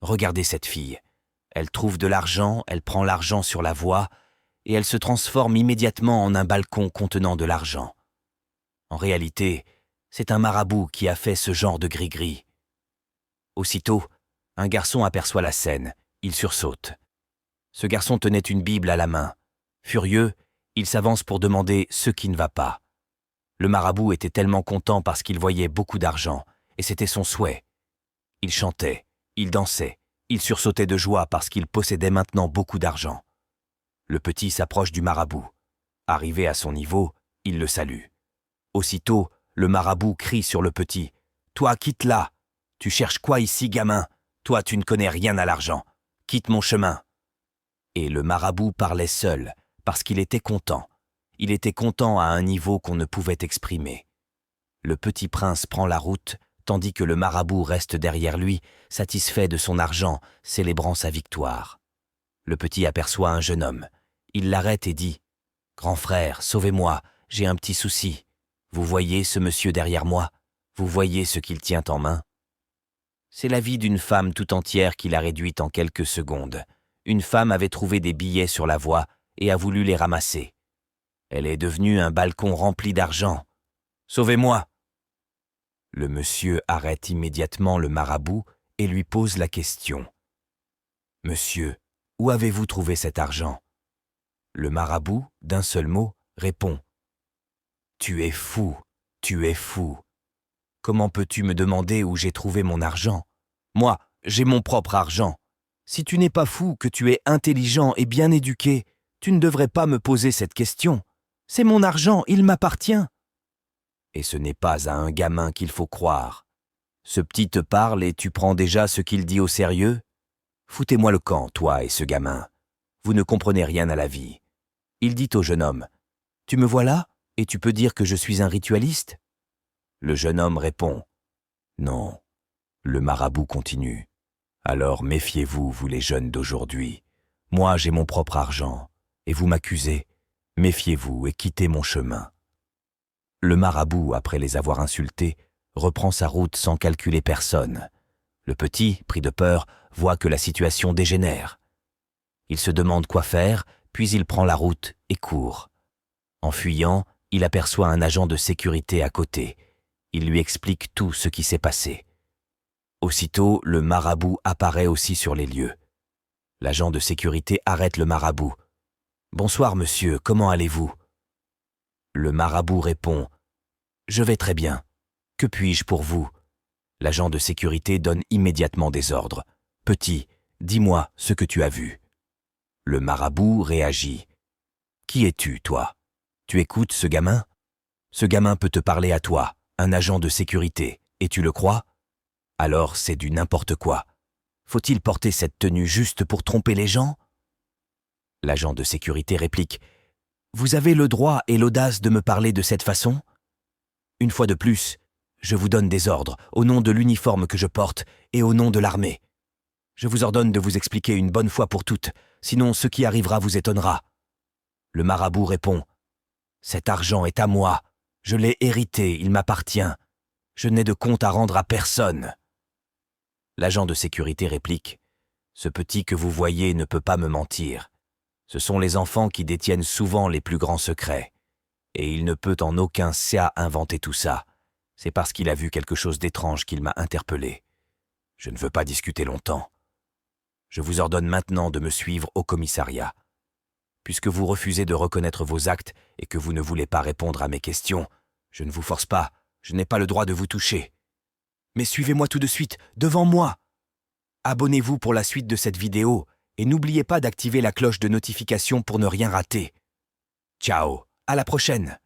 regardez cette fille. Elle trouve de l'argent, elle prend l'argent sur la voie, et elle se transforme immédiatement en un balcon contenant de l'argent. En réalité, c'est un marabout qui a fait ce genre de gris-gris. Aussitôt, un garçon aperçoit la scène. Il sursaute. Ce garçon tenait une Bible à la main. Furieux, il s'avance pour demander ce qui ne va pas. Le marabout était tellement content parce qu'il voyait beaucoup d'argent, et c'était son souhait. Il chantait, il dansait, il sursautait de joie parce qu'il possédait maintenant beaucoup d'argent. Le petit s'approche du marabout. Arrivé à son niveau, il le salue. Aussitôt, le marabout crie sur le petit. « Toi, quitte là! Tu cherches quoi ici, gamin? Toi, tu ne connais rien à l'argent. Quitte mon chemin. » Et le marabout parlait seul, parce qu'il était content. Il était content à un niveau qu'on ne pouvait exprimer. Le petit prince prend la route, tandis que le marabout reste derrière lui, satisfait de son argent, célébrant sa victoire. Le petit aperçoit un jeune homme. Il l'arrête et dit « Grand frère, sauvez-moi, j'ai un petit souci. Vous voyez ce monsieur derrière moi? Vous voyez ce qu'il tient en main ?» C'est la vie d'une femme tout entière qu'il a réduite en quelques secondes. Une femme avait trouvé des billets sur la voie et a voulu les ramasser. Elle est devenue un balcon rempli d'argent. « Sauvez-moi !» Le monsieur arrête immédiatement le marabout et lui pose la question. « Monsieur, où avez-vous trouvé cet argent ?» Le marabout, d'un seul mot, répond. « Tu es fou, tu es fou. Comment peux-tu me demander où j'ai trouvé mon argent? Moi, j'ai mon propre argent. Si tu n'es pas fou, que tu es intelligent et bien éduqué, tu ne devrais pas me poser cette question. C'est mon argent, il m'appartient. » Et ce n'est pas à un gamin qu'il faut croire. Ce petit te parle et tu prends déjà ce qu'il dit au sérieux? Foutez-moi le camp, toi et ce gamin. Vous ne comprenez rien à la vie. Il dit au jeune homme, « Tu me vois là, et tu peux dire que je suis un ritualiste ?» Le jeune homme répond, « Non. » Le marabout continue, « Alors méfiez-vous, vous les jeunes d'aujourd'hui. Moi, j'ai mon propre argent, et vous m'accusez. Méfiez-vous et quittez mon chemin. » Le marabout, après les avoir insultés, reprend sa route sans calculer personne. Le petit, pris de peur, voit que la situation dégénère. Il se demande quoi faire, puis il prend la route et court. En fuyant, il aperçoit un agent de sécurité à côté. Il lui explique tout ce qui s'est passé. Aussitôt, le marabout apparaît aussi sur les lieux. L'agent de sécurité arrête le marabout. « Bonsoir, monsieur, comment allez-vous » Le marabout répond « Je vais très bien. Que puis-je pour vous » L'agent de sécurité donne immédiatement des ordres. « Petit, dis-moi ce que tu as vu. » Le marabout réagit. « Qui es-tu, toi? Tu écoutes ce gamin? Ce gamin peut te parler à toi, un agent de sécurité, et tu le crois? Alors c'est du n'importe quoi. Faut-il porter cette tenue juste pour tromper les gens ?» L'agent de sécurité réplique « Vous avez le droit et l'audace de me parler de cette façon? Une fois de plus, je vous donne des ordres au nom de l'uniforme que je porte et au nom de l'armée. Je vous ordonne de vous expliquer une bonne fois pour toutes, sinon ce qui arrivera vous étonnera. » Le marabout répond « Cet argent est à moi. Je l'ai hérité, il m'appartient. Je n'ai de compte à rendre à personne. » L'agent de sécurité réplique « Ce petit que vous voyez ne peut pas me mentir. Ce sont les enfants qui détiennent souvent les plus grands secrets. Et il ne peut en aucun cas inventer tout ça. C'est parce qu'il a vu quelque chose d'étrange qu'il m'a interpellé. Je ne veux pas discuter longtemps. Je vous ordonne maintenant de me suivre au commissariat. Puisque vous refusez de reconnaître vos actes et que vous ne voulez pas répondre à mes questions, je ne vous force pas, je n'ai pas le droit de vous toucher. Mais suivez-moi tout de suite, devant moi. Abonnez-vous pour la suite de cette vidéo et n'oubliez pas d'activer la cloche de notification pour ne rien rater. Ciao, à la prochaine.